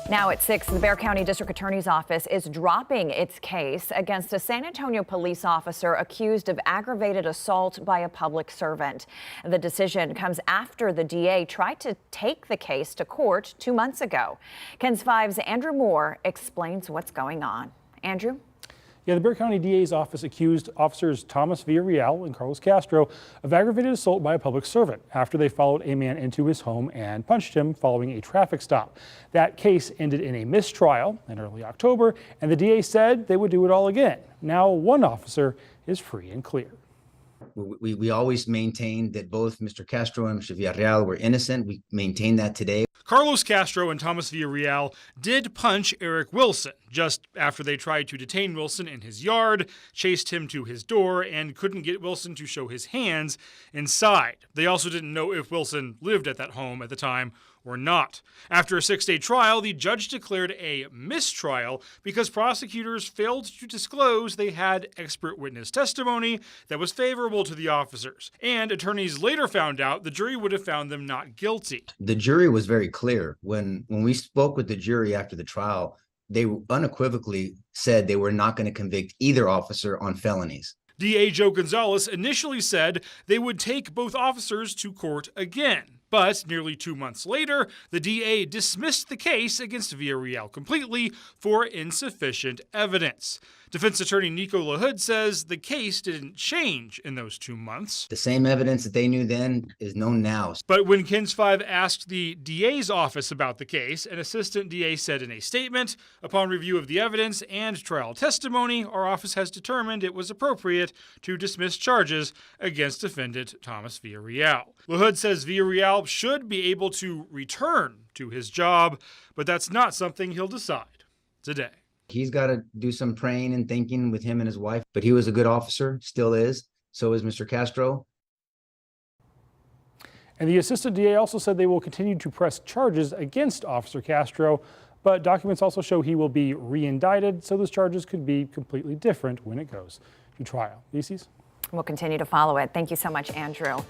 Now at 6, the Bexar County District Attorney's Office is dropping its case against a San Antonio police officer accused of aggravated assault by a public servant. The decision comes after the DA tried to take the case to court 2 months ago. KENS 5's Andrew Moore explains what's going on. Andrew? Yeah, the Bexar County DA's office accused officers Thomas Villarreal and Carlos Castro of aggravated assault by a public servant after they followed a man into his home and punched him following a traffic stop. That case ended in a mistrial in early October, and the DA said they would do it all again. Now one officer is free and clear. We always maintained that both Mr. Castro and Mr. Villarreal were innocent. We maintain that today. Carlos Castro and Thomas Villarreal did punch Eric Wilson just after they tried to detain Wilson in his yard, chased him to his door, and couldn't get Wilson to show his hands inside. They also didn't know if Wilson lived at that home at the time or not. After a 6-day trial, the judge declared a mistrial because prosecutors failed to disclose they had expert witness testimony that was favorable to the officers. And attorneys later found out the jury would have found them not guilty. The jury was very clear. When we spoke with the jury after the trial, they unequivocally said they were not going to convict either officer on felonies. DA Joe Gonzalez initially said they would take both officers to court again. But nearly 2 months later, the DA dismissed the case against Villarreal completely for insufficient evidence. Defense attorney Nico LaHood says the case didn't change in those 2 months. The same evidence that they knew then is known now. But when KENS 5 asked the DA's office about the case, an assistant DA said in a statement, upon review of the evidence and trial testimony, our office has determined it was appropriate to dismiss charges against defendant Thomas Villarreal. LaHood says Villarreal should be able to return to his job, but that's not something he'll decide today. He's got to do some praying and thinking with him and his wife, but he was a good officer, still is. So is Mr. Castro. And the assistant DA also said they will continue to press charges against Officer Castro, but documents also show he will be re-indicted, so those charges could be completely different when it goes to trial. Reese's? We'll continue to follow it. Thank you so much, Andrew.